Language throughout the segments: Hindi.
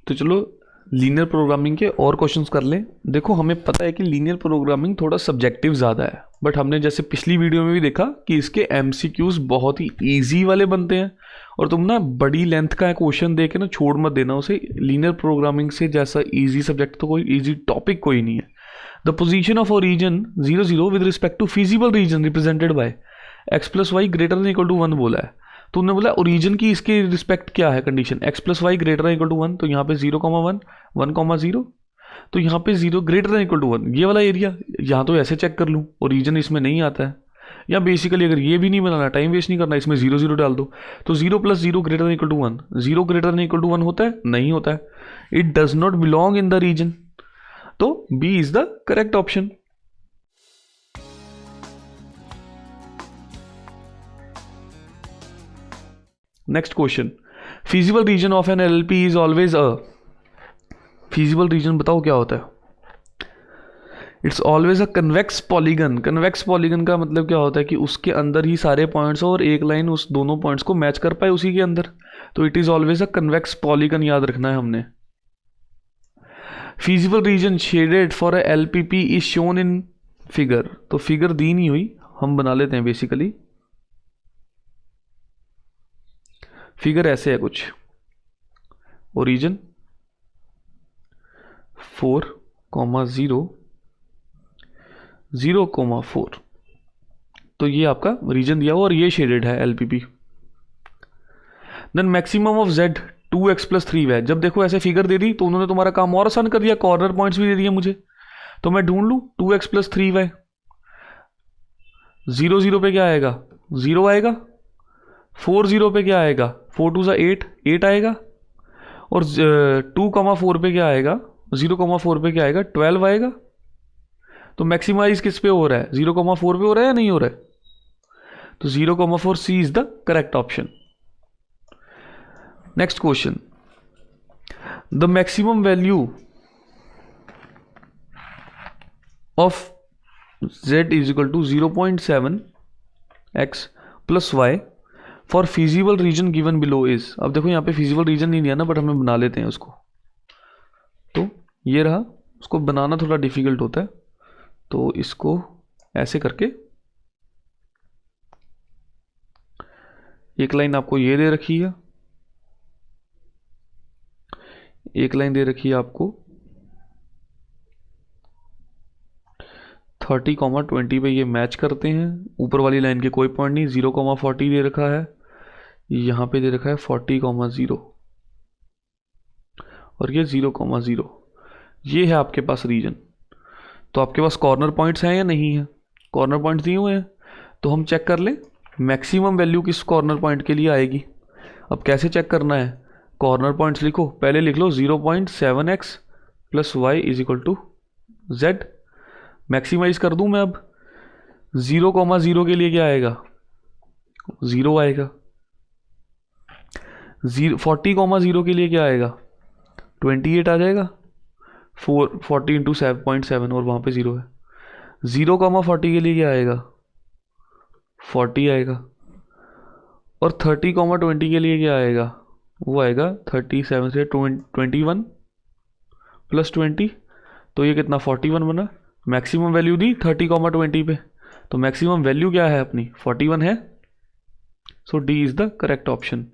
तो चलो लीनियर प्रोग्रामिंग के और क्वेश्चंस कर लें। देखो हमें पता है कि लीनियर प्रोग्रामिंग थोड़ा सब्जेक्टिव ज़्यादा है, बट हमने जैसे पिछली वीडियो में भी देखा कि इसके एमसीक्यूज बहुत ही ईजी वाले बनते हैं। और तुम ना बड़ी लेंथ का क्वेश्चन दे के ना छोड़ मत देना उसे। लीनियर प्रोग्रामिंग से जैसा ईजी सब्जेक्ट तो कोई ईजी टॉपिक कोई नहीं है। The position of a region 0 0 with respect to feasible region represented by x plus Y greater than equal to 1 बोला है। तो उन्होंने बोला ओरिजिन की इसके रिस्पेक्ट क्या है condition, x plus Y greater than equal to 1। तो यहाँ पे 0,1 1,0। तो यहाँ पे 0 ग्रेटर देन इक्वल टू 1 ये वाला एरिया, यहाँ तो ऐसे चेक कर लूँ, ओरिजिन इसमें नहीं आता है। या बेसिकली अगर ये भी नहीं बनाना, टाइम वेस्ट नहीं करना, इसमें 0 0 डाल दो। तो 0 + 0 greater than equal to 1, 0 greater than equal to 1 होता है? नहीं होता है। It does not belong in the region. तो B is the correct option. Next question, feasible region of an LLP is always a. Feasible region बताओ क्या होता है? It's always a convex polygon. Convex polygon का मतलब क्या होता है कि उसके अंदर ही सारे पॉइंट्स हो और एक लाइन उस दोनों पॉइंट्स को मैच कर पाए उसी के अंदर। तो it is always a convex polygon, याद रखना है हमने। Feasible region shaded for a LPP is shown in figure. तो फिगर दी नहीं हुई, हम बना लेते हैं बेसिकली। फिगर ऐसे है कुछ, ओरिजिन 4,0 0,4। तो ये आपका रीजन दिया हुआ और ये शेडेड है LPP. Then maximum of z 2x + 3y। जब देखो ऐसे फिगर दे दी तो उन्होंने तुम्हारा काम और आसान कर दिया, कॉर्नर पॉइंट्स भी दे दिए मुझे। तो मैं ढूंढ लूँ 2x + 3y। 0 0 पे क्या आएगा? 0 आएगा। 4 0 पे क्या आएगा? 4 2 8 8 आएगा। और 2,4 पे क्या आएगा? 0,4 पे क्या आएगा? 12 आएगा। तो मैक्सिमाइज किस पे हो रहा है? 0,4 पे हो रहा है या नहीं हो रहा है? तो 0,4 C is the correct option. Next question, the maximum value of z is equal to 0.7 x + y for feasible region given below is. अब देखो यहाँ पे फिजिबल रीजन नहीं दिया ना, बट हमें बना लेते हैं उसको। तो ये रहा, उसको बनाना थोड़ा डिफिकल्ट होता है। तो इसको ऐसे करके एक लाइन आपको ये दे रखी है, एक लाइन दे रखी है आपको 30,20 पे, ये मैच करते हैं। ऊपर वाली लाइन के कोई पॉइंट नहीं। 0,40 दे रखा है, यहाँ पे दे रखा है 40,0 और ये 0,0। ये है आपके पास रीजन। तो आपके पास कॉर्नर पॉइंट्स हैं या नहीं है? कॉर्नर पॉइंट्स दिए हुए हैं, तो हम चेक कर लें मैक्सिमम वैल्यू किस कॉर्नर पॉइंट के लिए आएगी। अब कैसे चेक करना है? कॉर्नर पॉइंट्स लिखो, पहले लिख लो 0.7x + y is equal to z। Maximise कर दूं मैं अब। 0,0 के लिए क्या आएगा? 0 आएगा। 40,0 के लिए क्या आएगा? 28 आ जाएगा। 40 × 7.7 और वहाँ पे 0 है। 0,40 के लिए क्या आएगा? 40 आएगा। और 30,20 के लिए क्या आएगा? वो आएगा 37 से 21 + 20। तो ये कितना? 41 बना। मैक्सिमम वैल्यू दी 30,20 पे, तो मैक्सिमम वैल्यू क्या है अपनी? 41 है। So D is the correct option.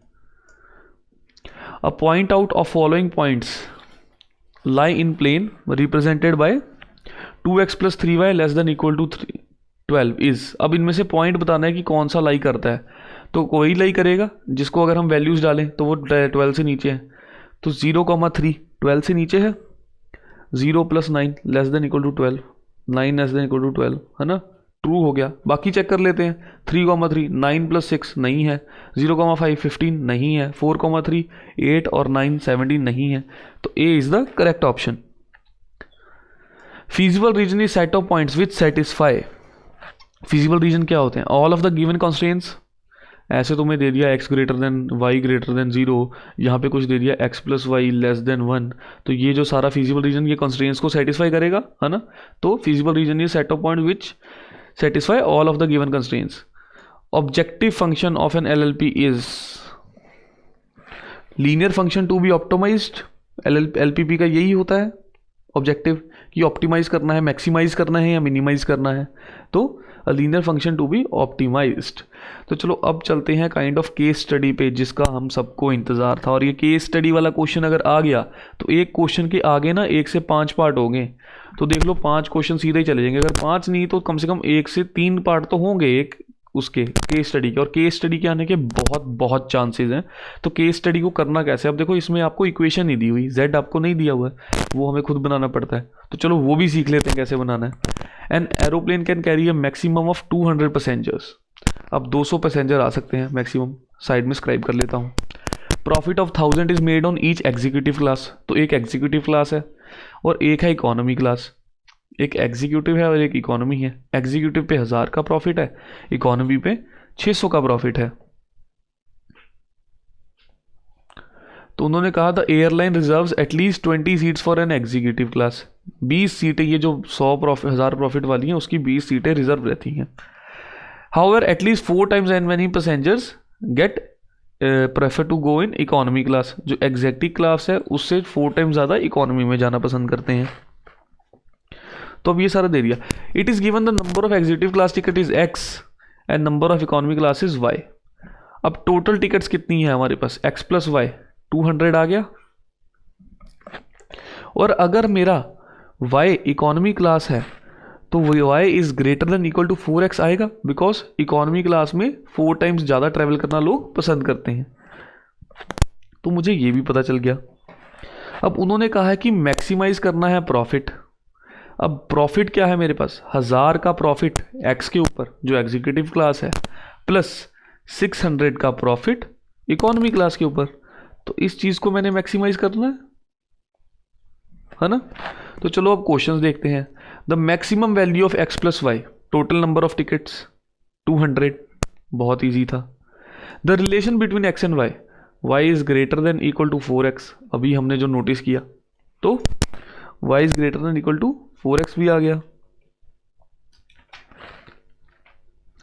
A point out of following points lie in plane represented by 2x + 3y less than equal to 12 is। अब इनमें से पॉइंट बताना है कि कौन सा लाई करता है। तो कोई लाई करेगा जिसको अगर हम वैल्यूज डालें तो वो 12 से नीचे है। तो 0,3 12 से नीचे है। 0 + 9 less than equal to 12, 9 less than equal to 12 है ना, ट्रू हो गया। बाकी चेक कर लेते हैं। 3,3 9 + 6 नहीं है। 0,5 15 नहीं है। 4,3 8 और 9 17 नहीं है। तो A is the correct option. Feasible region is set of points which satisfy. Feasible region क्या होते हैं? All of the given constraints. ऐसे तुम्हें दे दिया x greater than y greater than 0, यहाँ पे कुछ दे दिया x + y लेस देन 1। तो ये जो सारा फिजिबल रीजन ये कॉन्स्ट्रेंट्स को सेटिस्फाई करेगा, है ना। तो feasible region is set of point which satisfy all of the given constraints. Objective function of an LLP is linear function to be optimized, LPP का यही होता है ऑब्जेक्टिव कि ऑप्टिमाइज करना है, मैक्सिमाइज करना है या मिनिमाइज करना है, तो a linear function to be optimised. तो चलो अब चलते हैं काइंड ऑफ केस स्टडी पे, जिसका हम सबको इंतज़ार था। और ये केस स्टडी वाला क्वेश्चन अगर आ गया तो एक क्वेश्चन के आगे ना 1 से 5 पार्ट होंगे, तो देख लो 5 क्वेश्चन सीधे ही चले जाएंगे। अगर 5 नहीं तो कम से कम 1 से 3 पार्ट तो होंगे एक उसके केस स्टडी के, और केस स्टडी के आने के बहुत बहुत चांसेस हैं। तो केस स्टडी को करना कैसे, अब देखो इसमें आपको इक्वेशन नहीं दी हुई, z आपको नहीं दिया हुआ है, वो हमें खुद बनाना पड़ता है। तो चलो वो भी सीख लेते हैं कैसे बनाना है। An aeroplane can carry a maximum of 200 passengers. अब 200 पैसेंजर आ सकते हैं मैक्सिमम, साइड में स्क्राइब कर लेता हूँ। Profit of 1000 is made on each executive class, तो एक एग्जीक्यूटिव क्लास है और एक है इकोनॉमी क्लास। एक एग्जीक्यूटिव है और एक इकोनॉमी है। एग्जीक्यूटिव पे 1000 का प्रॉफिट है, इकोनॉमी पे 600 का प्रॉफिट है। तो उन्होंने कहा the airline reserves at least 20 seats for an executive class. 20 सीटें, ये जो 1000 प्रॉफिट वाली हैं उसकी 20 सीटें रिजर्व रहती हैं। However at least 4 times an many passengers get prefer to go in economy class. जो एग्जीक्यूटिव क्लास है उससे 4 टाइम्स ज़्यादा इकोनॉमी में जाना पसंद करते हैं। तो अब ये सारा दे दिया। It is given the number of executive class ticket is x and number of economy class is y। अब टोटल टिकट्स कितनी है हमारे पास, x प्लस y 200 आ गया। और अगर मेरा y इकोनॉमी क्लास है तो y is greater than equal to 4x आएगा, बिकॉज इकोनॉमी क्लास में 4 टाइम्स ज़्यादा ट्रेवल करना लोग पसंद करते हैं। तो मुझे ये भी पता चल गया। अब उन्होंने कहा है कि मैक्सिमाइज करना है प्रॉफिट। अब प्रॉफिट क्या है मेरे पास, 1000 का प्रॉफिट x के ऊपर जो एग्जीक्यूटिव क्लास है, प्लस 600 का प्रॉफिट इकोनॉमी क्लास के ऊपर। तो इस चीज़ को मैंने मैक्सिमाइज करना है ना। तो चलो अब क्वेश्चंस देखते हैं। The maximum value of x plus y, total number of tickets 200, बहुत ईजी था। The relation between x and y is greater than equal to 4x, अभी हमने जो नोटिस किया, तो y is greater than equal to 4x भी आ गया।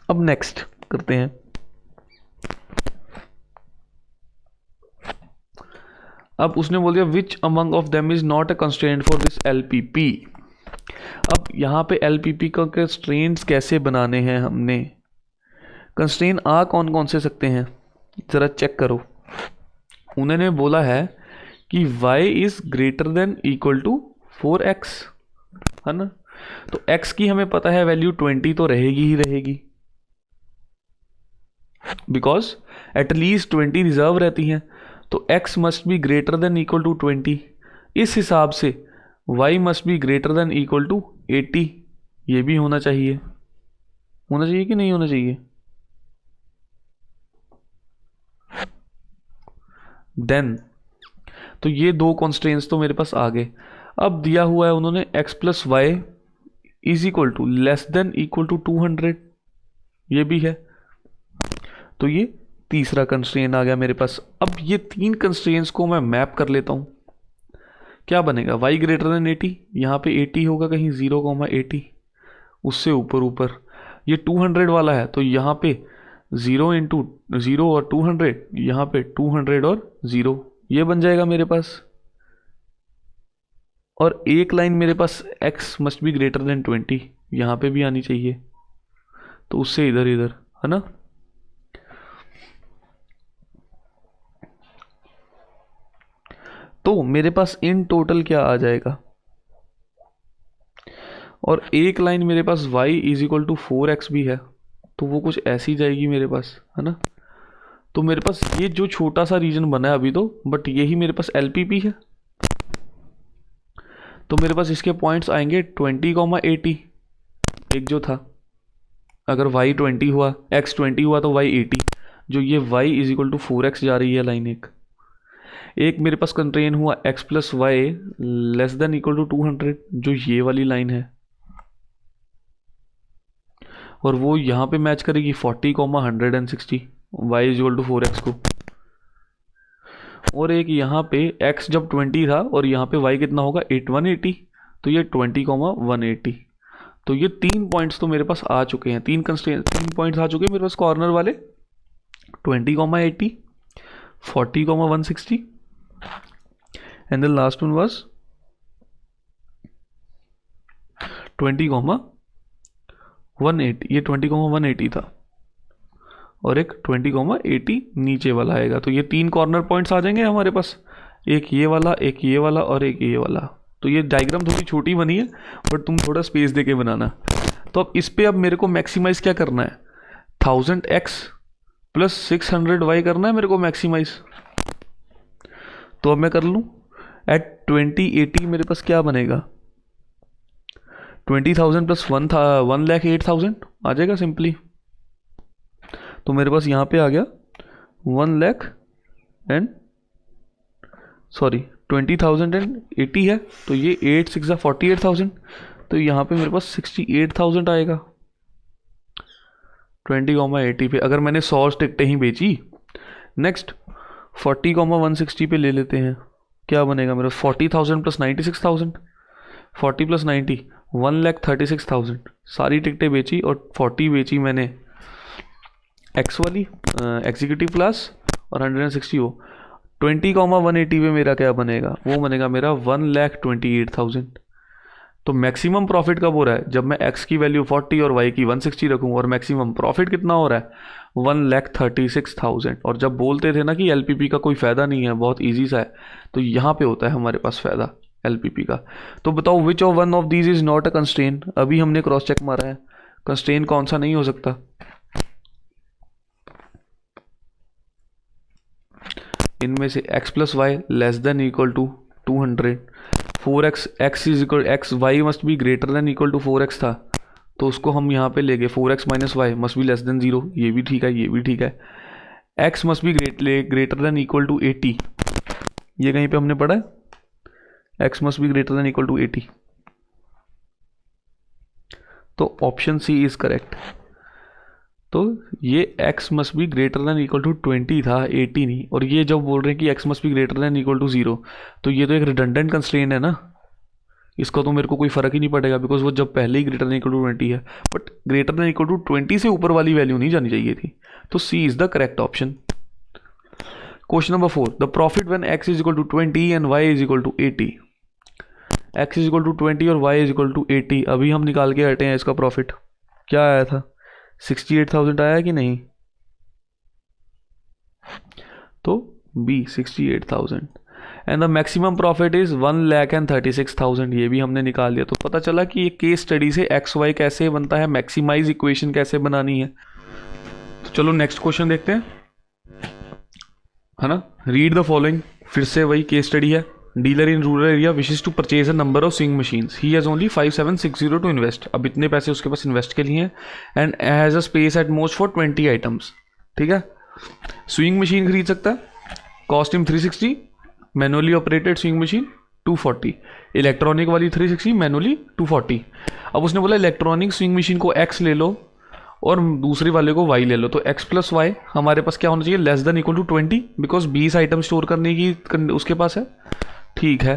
अब नेक्स्ट करते हैं। अब उसने बोल दिया which among of them is not a constraint for this LPP। अब यहाँ पे LPP का कंस्ट्रेंट्स कैसे बनाने हैं हमने, कंस्ट्रेंट आ कौन कौन से सकते हैं ज़रा चेक करो। उन्होंने बोला है कि y is greater than equal to 4x, है ना। तो x की हमें पता है वैल्यू 20 तो रहेगी ही रहेगी, बिकॉज एटलीस्ट 20 रिजर्व रहती हैं। तो x must be greater than equal to 20। इस हिसाब से y must be greater than equal to 80। ये भी होना चाहिए कि नहीं होना चाहिए। देन तो ये दो कॉन्स्ट्रेंट्स तो मेरे पास आ गए। अब दिया हुआ है उन्होंने x plus y is equal to less than equal to 200, ये भी है। तो ये तीसरा कंस्ट्रेंट आ गया मेरे पास। अब ये 3 कंस्ट्रेंट्स को मैं मैप कर लेता हूँ। क्या बनेगा, y ग्रेटर देन 80, यहाँ पे 80 होगा कहीं 0,80, उससे ऊपर ये 200 वाला है तो यहाँ पे 0 इंटू 0 और 200, यहाँ पे 200 और 0, ये बन जाएगा मेरे पास। और एक लाइन मेरे पास x must be greater then 20, यहाँ पे भी आनी चाहिए, तो उससे इधर है ना। तो मेरे पास इन टोटल क्या आ जाएगा, और एक लाइन मेरे पास y is equal to 4x भी है, तो वो कुछ ऐसी जाएगी मेरे पास, है ना। तो मेरे पास ये जो छोटा सा रीजन बना है अभी तो, बट यही मेरे पास LPP है। तो मेरे पास इसके पॉइंट्स आएंगे 20,80, एक जो था, अगर y 20 हुआ, x 20 हुआ तो y 80, जो ये y is equal to 4x जा रही है लाइन एक मेरे पास कंस्ट्रेंट हुआ x plus y less than equal to 200, जो ये वाली लाइन है, और वो यहाँ पे मैच करेगी 40,160 y is equal to 4x को। और एक यहाँ पे x जब 20 था और यहाँ पे y कितना होगा 180, तो ये 20,180। तो ये 3 पॉइंट्स तो मेरे पास आ चुके हैं, 3 पॉइंट्स आ चुके हैं मेरे पास कॉर्नर वाले, 20,80, 40,160 and the last one was 20,180, ये 20,180 था और एक 20,80 नीचे वाला आएगा। तो ये 3 कॉर्नर पॉइंट्स आ जाएंगे हमारे पास, एक ये वाला, एक ये वाला और एक ये वाला। तो ये डायग्राम थोड़ी छोटी बनी है बट तुम थोड़ा स्पेस देके बनाना। तो अब इस पे अब मेरे को मैक्सिमाइज क्या करना है, 1000x प्लस 600y करना है मेरे को मैक्सिमाइज। तो अब मैं कर लूँ, एट 2080 मेरे पास क्या बनेगा, 20,000 प्लस 1,08,000 आ जाएगा सिंपली। तो मेरे पास यहाँ पे आ गया 20,080 है, तो ये 8 6 48,000, तो यहाँ पे मेरे पास 68,000 आएगा 20,80 पे, अगर मैंने 100 टिकटें ही बेची। नेक्स्ट 40,160 पे ले लेते हैं, क्या बनेगा मेरा, 40,000 प्लस 96,000, 40 प्लस 90 1,36,000। सारी टिकटें बेची और 40 बेची मैंने एक्स वाली एग्जीक्यूटिव क्लास और 160 वो। 20,180 पे मेरा क्या बनेगा, वो बनेगा मेरा 1,28,000। तो मैक्सिमम प्रॉफिट कब हो रहा है, जब मैं एक्स की वैल्यू 40 और वाई की 160 रखूँ, और मैक्सिमम प्रॉफिट कितना हो रहा है 1,36,000। और जब बोलते थे ना कि एलपीपी का कोई फ़ायदा नहीं है, बहुत ईजी सा है, तो यहाँ पे होता है हमारे पास फ़ायदा एलपीपी का। तो बताओ which of one of these is not a constraint. अभी हमने क्रॉस चेक मारा है, कंस्ट्रेन कौन सा नहीं हो सकता, इनमें से x plus y less than equal to 200, 4x x is equal x y must be greater than equal to 4x था, तो उसको हम यहाँ पे ले गए 4x minus y must be less than 0, ये भी ठीक है, ये भी ठीक है। x must be greater than equal to 80, ये कहीं पे हमने पढ़ा है, x must be greater than equal to 80। तो ऑप्शन सी इज करेक्ट। तो ये x must be greater than equal to 20 था, 80 नहीं। और ये जब बोल रहे हैं कि x must be greater than equal to 0, तो ये तो एक रिडंडेंट कंस्ट्रेंट है ना, इसका तो मेरे को कोई फ़र्क ही नहीं पड़ेगा, बिकॉज वो जब पहले ही ग्रेटर देन इक्वल टू 20 है। But greater than equal to 20 से ऊपर वाली वैल्यू नहीं जानी चाहिए थी, तो C is the correct option. Question number 4, the profit when x is equal to 20 and y is equal to 80। x is equal to 20 और y इज इक्वल टू 80, अभी हम निकाल के हटे हैं इसका प्रॉफिट, क्या आया था 68,000 आया कि नहीं, तो B 68,000 and the maximum profit is 1,36,000, ये भी हमने निकाल दिया। तो पता चला कि ये केस स्टडी से एक्स वाई कैसे बनता है, मैक्सिमाइज इक्वेशन कैसे बनानी है। तो चलो नेक्स्ट क्वेश्चन देखते हैं, है ना। रीड द फॉलोइंग, फिर से वही केस स्टडी है। Dealer in rural area wishes to purchase a number of swing machines, he has only 5760 to invest. अब इतने पैसे उसके पास इन्वेस्ट के लिए हैं, and has a space at most for 20 items. ठीक है, स्विंग मशीन खरीद सकता है, cost him 360, manually operated swing machine 240, electronic वाली 360, मैनुअली 240। अब उसने बोला इलेक्ट्रॉनिक स्विंग मशीन को एक्स ले लो और दूसरे वाले को वाई ले लो, तो एक्स प्लस वाई हमारे पास क्या होना चाहिए, less than equal to 20, because 20 item store करने की उसके पास है। ठीक है,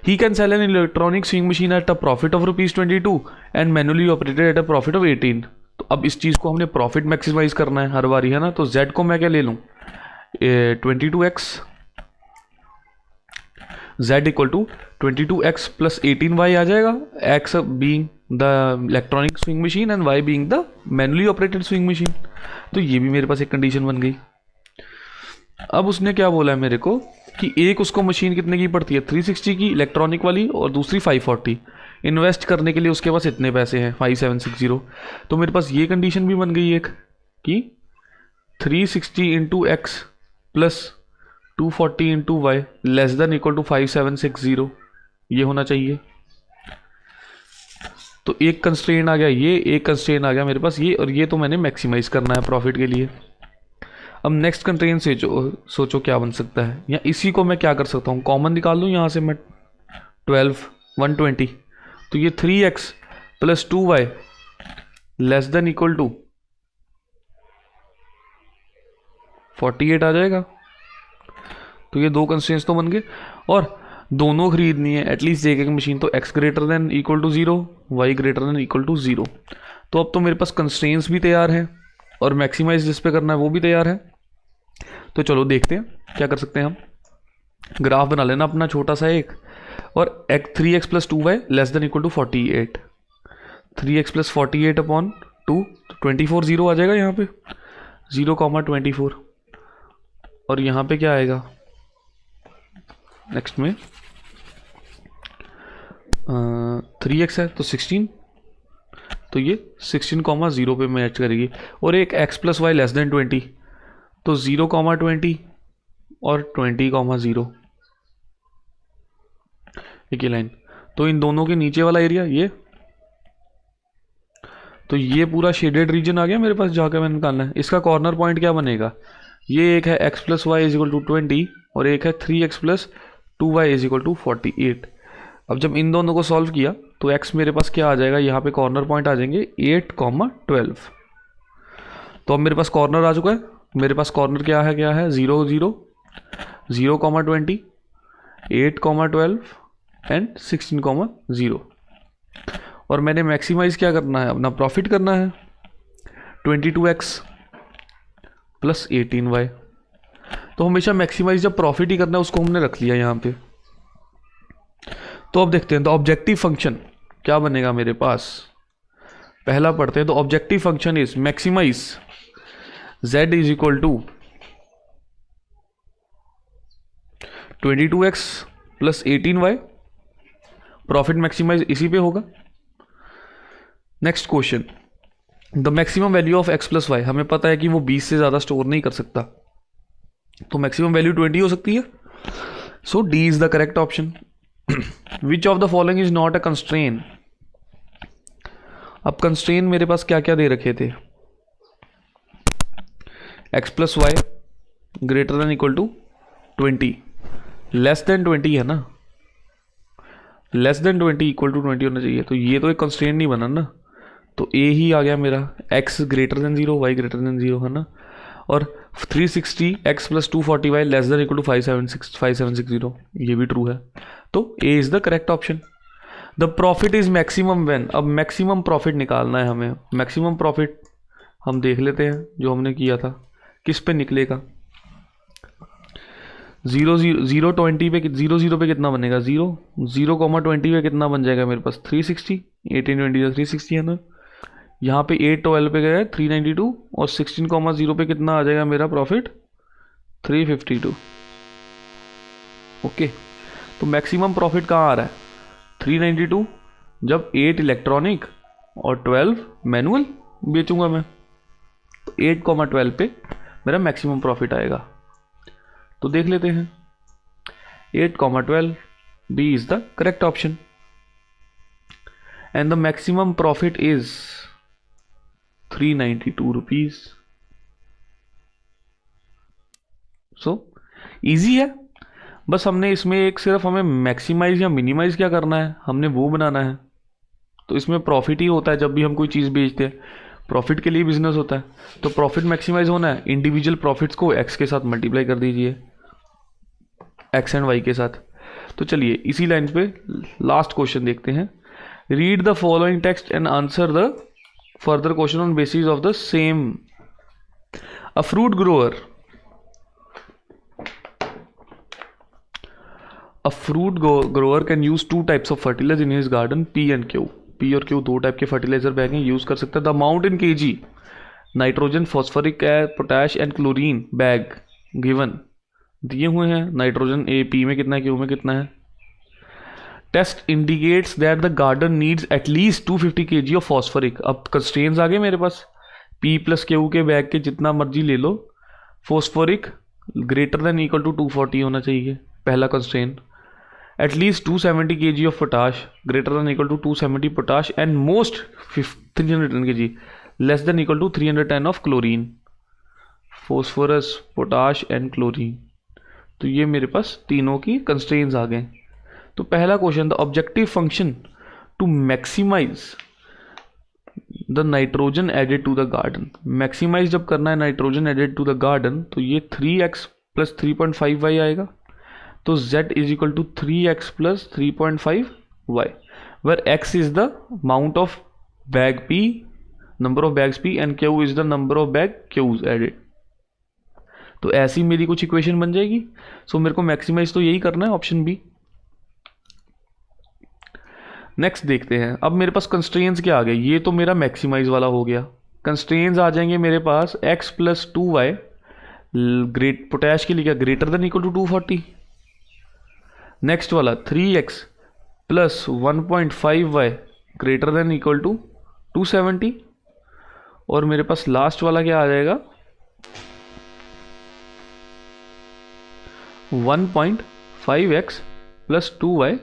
he can sell an electronic swing machine at a profit of ₹22 and manually operated at a profit of 18। तो अब इस चीज़ को हमने प्रॉफिट मैक्सिमाइज करना है हर बारी, है ना। तो जेड को मैं क्या ले लूँ, 22x, z equal to 22x plus 18y आ जाएगा, x being the electronic swing machine and y being the manually operated swing machine. तो ये भी मेरे पास एक कंडीशन बन गई। अब उसने क्या बोला है मेरे को कि एक उसको मशीन कितने की पड़ती है, 360 की इलेक्ट्रॉनिक वाली, और दूसरी 540। इन्वेस्ट करने के लिए उसके पास इतने पैसे हैं 5760। तो मेरे पास ये कंडीशन भी बन गई एक कि 360 into x plus 240 into y less than equal to 5760, ये होना चाहिए। तो एक कंस्ट्रेंट आ गया ये, एक कंस्ट्रेंट आ गया मेरे पास ये, और ये तो मैंने मैक्सिमाइज करना है प्रॉफिट के लिए। अब नेक्स्ट कंस्ट्रेंट से सोचो क्या बन सकता है, या इसी को मैं क्या कर सकता हूँ, कॉमन निकाल दूँ यहाँ से मैं 12 120, तो ये 3x plus 2y less than equal to 48 आ जाएगा। तो ये दो कंस्ट्रेंट्स तो बन गए, और दोनों खरीदनी है एटलीस्ट एक एक मशीन, तो x greater than equal to 0, y greater than equal to 0। तो अब तो मेरे पास कंस्ट्रेंट्स भी तैयार हैं और मैक्सिमाइज जिस पे करना है वो भी तैयार है। तो चलो देखते हैं क्या कर सकते हैं हम। ग्राफ बना लेना अपना छोटा सा एक, और 3x plus 2y less than equal to 48, 3x plus 48 upon 2, 24 zero आ जाएगा यहाँ पे, 0,24, और यहाँ पे क्या आएगा नेक्स्ट में 3x है तो 16, तो ये 16,0 पे मैच करेगी, और एक x plus y less than 20, तो 0,20 और 20,0, एक ही लाइन। तो इन दोनों के नीचे वाला एरिया ये, तो ये पूरा शेडेड रीजन आ गया मेरे पास, जाकर मैंने निकालना है। इसका कॉर्नर पॉइंट क्या बनेगा, ये एक है x plus y is equal to 20 और एक है 3x plus 2y is equal to 48। अब जब इन दोनों को सॉल्व किया तो x मेरे पास क्या आ जाएगा, यहाँ पे कॉर्नर पॉइंट आ जाएंगे 8,12। तो अब मेरे पास कॉर्नर आ चुका है, मेरे पास कॉर्नर क्या है 0, 0, 0,20, 8,12 एंड 16,0, और मैंने मैक्सिमाइज क्या करना है, अपना प्रॉफिट करना है, 22x प्लस 18y। तो हमेशा मैक्सिमाइज जब प्रॉफिट ही करना है उसको हमने रख लिया यहाँ पे। तो अब देखते हैं, तो ऑब्जेक्टिव फंक्शन क्या बनेगा मेरे पास, पहला पढ़ते हैं। तो objective function is maximise z is equal to 22x plus 18y, profit maximise इसी पे होगा। Next question, the maximum value of x plus y, हमें पता है कि वो 20 से ज़्यादा स्टोर नहीं कर सकता, तो मैक्सिमम वैल्यू 20 हो सकती है। So D is the correct option. Which of the following is not a constraint. अब कंस्ट्रेन मेरे पास क्या क्या दे रखे थे, x plus Y greater than equal to 20, less than 20 है ना, लेस देन 20 इक्वल टू 20 होना चाहिए, तो ये तो एक कंस्ट्रेन नहीं बना ना, तो ए ही आ गया मेरा, x greater than 0 y greater than 0 है ना, और 360 x plus 240 y less than equal to 5760, ये भी ट्रू है, तो A is the correct option. The profit is maximum when, अब मैक्सिमम प्रॉफिट निकालना है हमें, मैक्सिमम प्रॉफिट हम देख लेते हैं जो हमने किया था, किस पे निकलेगा, 0,20 पे 0,0 पे कितना बनेगा, 0,20 पे कितना बन जाएगा मेरे पास 360, 1820 360 है ना, यहाँ पे 812 पे गया 392, और 16,0 पे कितना आ जाएगा मेरा प्रॉफिट 352। ओके, तो मैक्सिमम प्रॉफिट कहाँ आ रहा है 392, जब 8 इलेक्ट्रॉनिक और 12 मैनुअल बेचूंगा मैं, तो 8,12 पे मेरा मैक्सिमम प्रॉफिट आएगा। तो देख लेते हैं, 8,12, B is the correct option, and the maximum profit is 392 rupees. So easy है, बस हमने इसमें एक सिर्फ हमें मैक्सिमाइज या मिनिमाइज क्या करना है, हमने वो बनाना है। तो इसमें प्रॉफिट ही होता है, जब भी हम कोई चीज़ बेचते हैं प्रॉफिट के लिए बिजनेस होता है, तो प्रॉफिट मैक्सिमाइज होना है, इंडिविजुअल प्रॉफिट्स को एक्स के साथ मल्टीप्लाई कर दीजिए, एक्स एंड वाई के साथ। तो चलिए इसी लाइन पे लास्ट क्वेश्चन देखते हैं। Read the following text and answer the further question on basis of the same. A fruit grower can use 2 types of fertiliser in his garden, P and Q. P और क्यू 2 टाइप के फर्टिलाइजर बैग हैं, यूज कर सकता है। The amount in KG nitrogen, phosphoric, potash and chlorine bag given, दिए हुए हैं। नाइट्रोजन ए पी में कितना है, क्यू में कितना है। Test indicates that the garden needs at least 250 kg of phosphoric. अब कंस्ट्रेंट्स आ गए मेरे पास, पी प्लस क्यू के बैग के जितना मर्जी ले लो, phosphoric greater than equal to 240 होना चाहिए, पहला constraint. At least 270 kg of potash, greater than equal to 270 potash, and most 310 kg less than equal to 310 of chlorine. Phosphorus, potash and chlorine, तो ये मेरे पास तीनों की कंस्ट्रेंट्स आ गए। तो पहला question, the objective function to maximise the nitrogen added to the garden. Maximise जब करना है nitrogen added to the garden, तो ये 3x प्लस 3.5y आएगा, तो z is equal to 3x plus 3.5y, where x is the amount of bag p, number of bags p, and q is the number of bag q's added. तो ऐसी मेरी कुछ इक्वेशन बन जाएगी। सो मेरे को मैक्सिमाइज तो यही करना है, ऑप्शन बी। नेक्स्ट देखते हैं, अब मेरे पास कंस्ट्रेंट्स क्या आ गए, ये तो मेरा मैक्सिमाइज वाला हो गया। कंस्ट्रेंट्स आ जाएंगे मेरे पास x plus 2y, great potash के लिए क्या, greater than equal to 240। Next वाला 3x plus 1.5y greater than equal to 270। और मेरे पास लास्ट वाला क्या आ जाएगा, 1.5x plus 2y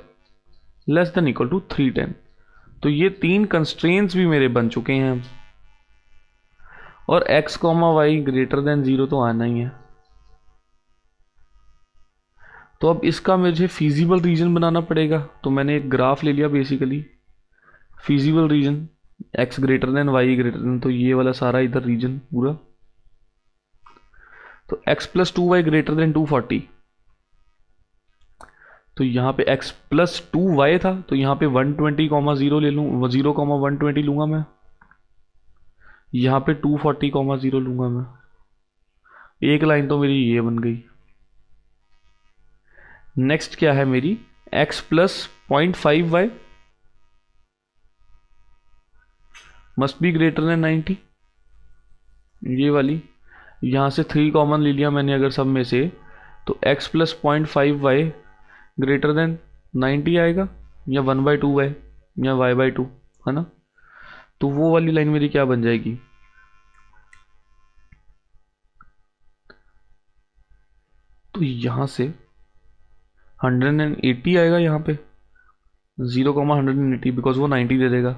less than equal to 310। तो ये तीन कंस्ट्रेंट्स भी मेरे बन चुके हैं, और x comma y greater than 0 तो आना ही है। तो अब इसका मुझे फिजिबल रीजन बनाना पड़ेगा। तो मैंने एक ग्राफ ले लिया basically, feasible region x greater than y greater then, तो ये वाला सारा इधर रीजन पूरा। तो x plus 2y greater than 240, तो यहाँ पे x प्लस 2y था, तो यहाँ पे 120,0 ले लूँ, 0,120 लूँगा मैं। यहाँ पे 240,0 लूँगा मैं। एक लाइन तो मेरी ये बन गई। नेक्स्ट क्या है मेरी, x plus 0.5y must be greater then 90, ये वाली। यहाँ से 3 कॉमन ले लिया मैंने अगर सब में से, तो x plus 0.5y greater than 90 आएगा, या 1/2y या y/2, है ना। तो वो वाली लाइन मेरी क्या बन जाएगी, तो यहाँ से 180 आएगा, यहाँ पे 0,180 बिकॉज वो 90 दे देगा,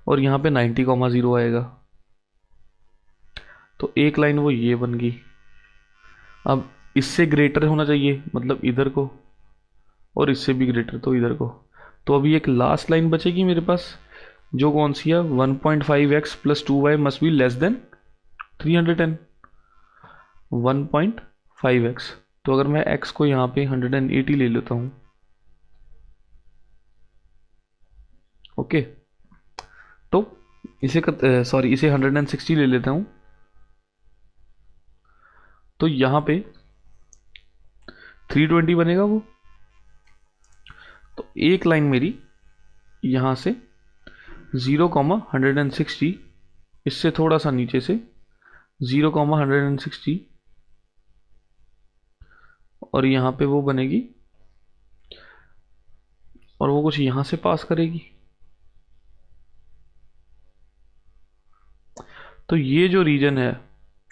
और यहाँ पे 90,0 आएगा। तो एक लाइन वो ये बन गई। अब इससे ग्रेटर होना चाहिए, मतलब इधर को, और इससे भी ग्रेटर तो इधर को। तो अभी एक लास्ट लाइन बचेगी मेरे पास, जो कौन सी है, 1.5x plus 2y must be less then 310, 1.5x। तो अगर मैं x को यहाँ पे 180 ले लेता हूँ, ओके, तो इसे इसे 160 ले लेता हूँ, तो यहाँ पे 320 बनेगा वो। तो एक लाइन मेरी यहाँ से 0,160, इससे थोड़ा सा नीचे से 0,160, और यहाँ पे वो बनेगी, और वो कुछ यहाँ से पास करेगी। तो ये जो रीजन है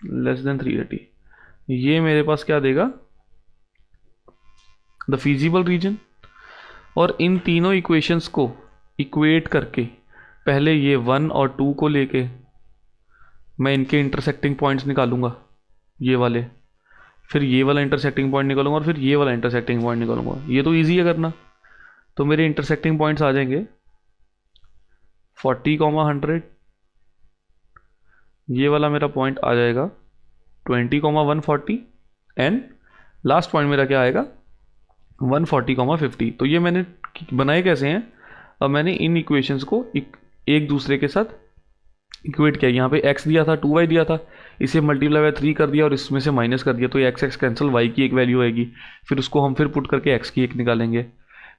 लेस देन 380, ये मेरे पास क्या देगा, द फिजिबल रीजन। और इन तीनों इक्वेशंस को इक्वेट करके, पहले ये 1 और 2 को लेके मैं इनके इंटरसेक्टिंग पॉइंट्स निकालूंगा, ये वाले, फिर ये वाला इंटरसेक्टिंग पॉइंट निकालूंगा, और फिर ये वाला इंटरसेक्टिंग पॉइंट निकालूंगा। ये तो इजी है करना। तो मेरे इंटरसेक्टिंग पॉइंट्स आ जाएंगे 40,100, ये वाला मेरा पॉइंट आ जाएगा 20,140, एंड लास्ट पॉइंट मेरा क्या आएगा, 140,50। तो ये मैंने बनाए कैसे हैं, अब मैंने इन इक्वेशंस को एक दूसरे के साथ इक्वेट किया। यहाँ पे x दिया था, 2y दिया था, इसे मल्टीप्लाई बाय 3 कर दिया और इसमें से माइनस कर दिया, तो ये x कैंसिल, y की एक वैल्यू आएगी, फिर उसको हम फिर पुट करके x की एक निकालेंगे।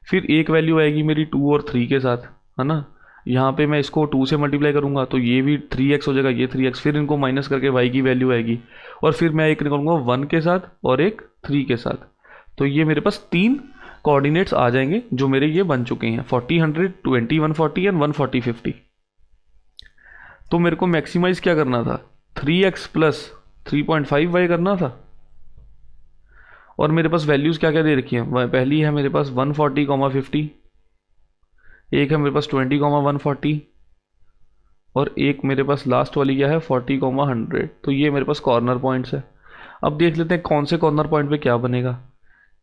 फिर एक वैल्यू आएगी मेरी 2 और 3 के साथ, है ना। यहाँ पे मैं इसको 2 से मल्टीप्लाई करूँगा तो ये भी 3x हो जाएगा, ये 3x, फिर इनको माइनस करके y की वैल्यू आएगी, और फिर मैं एक निकालूंगा 1 के साथ और एक 3 के साथ। तो ये मेरे पास 3 कोऑर्डिनेट्स आ जाएंगे जो मेरे ये बन चुके हैं, 40, 100, 20, 140 एंड 140, 50। तो मेरे को मैक्सिमाइज क्या करना था, 3x प्लस 3.5y करना था। और मेरे पास वैल्यूज़ क्या क्या दे रखी हैं, पहली है मेरे पास 140,50, एक है मेरे पास 20,140, और एक मेरे पास लास्ट वाली क्या है 40,100। तो ये मेरे पास कॉर्नर पॉइंट्स है। अब देख लेते हैं कौन से कॉर्नर पॉइंट पे क्या बनेगा।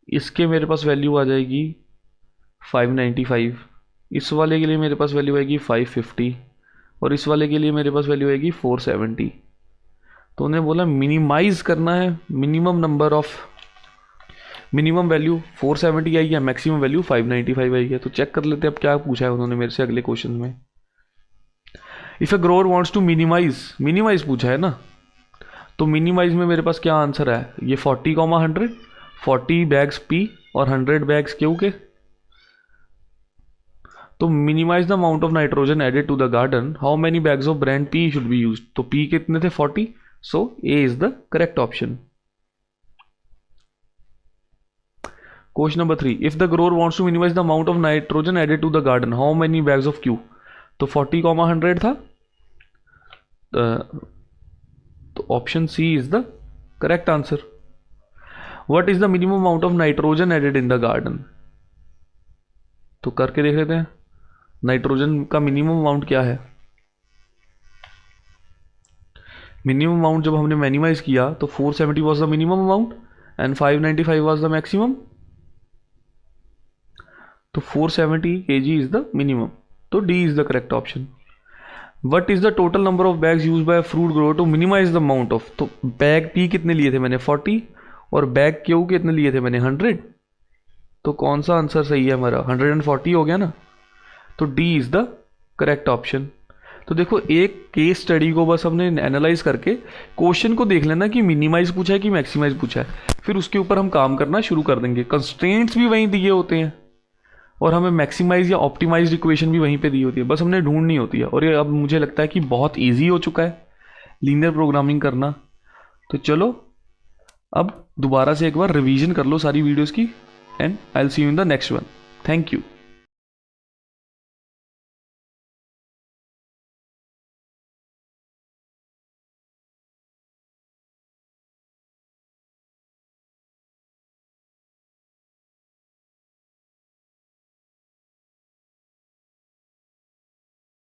इसके मेरे पास वैल्यू आ जाएगी 595, इस वाले के लिए मेरे पास वैल्यू आएगी 550, और इस वाले के लिए मेरे पास वैल्यू आएगी 470। तो उन्हें बोला मिनिमाइज करना है, मिनिमम वैल्यू 470 आई है, मैक्सिमम वैल्यू 595 आई है। तो चेक कर लेते हैं अब क्या पूछा है उन्होंने मेरे से अगले क्वेश्चन में। If a grower wants to minimise पूछा है ना, तो मिनिमाइज में मेरे पास क्या आंसर है, ये 40, 100, 40 बैग्स पी और 100 बैग्स क्यू के। तो minimize the amount of nitrogen added to the garden, how many bags of brand P should be use. तो पी कितने थे, 40, so A is the correct option. Question number 3, if the grower wants to minimize the amount of nitrogen added to the garden, how many bags of Q. तो 40, 100 था, तो option C is the correct answer. What is the minimum amount of nitrogen added in the garden. तो करके देख लेते हैं, नाइट्रोजन का मिनिमम अमाउंट क्या है। मिनिमम अमाउंट जब हमने मिनिमाइज किया तो 470 was the minimum amount and 595 was the maximum. तो 470 kg इज द मिनिमम, तो D is the correct option. What is the total number of bags use by fruit grower to minimize the amount of. तो बैग पी कितने लिए थे मैंने, 40, और बैग क्यू कितने लिए थे मैंने, 100। तो कौन सा आंसर सही है हमारा, 140 हो गया ना। तो D is the correct option. तो देखो, एक केस स्टडी को बस हमने एनालाइज करके क्वेश्चन को देख लेना कि मिनिमाइज पूछा है कि मैक्सिमाइज पूछा है, फिर उसके ऊपर हम काम करना शुरू कर देंगे। कंस्ट्रेंट्स भी वहीं दिए होते हैं और हमें मैक्सिमाइज या ऑप्टिमाइज इक्वेशन भी वहीं पे दी होती है, बस हमने ढूंढनी होती है। और ये अब मुझे लगता है कि बहुत ईजी हो चुका है लीनियर प्रोग्रामिंग करना। तो चलो अब दोबारा से एक बार रिवीजन कर लो सारी वीडियोस की, and I will see you in the next one. Thank you.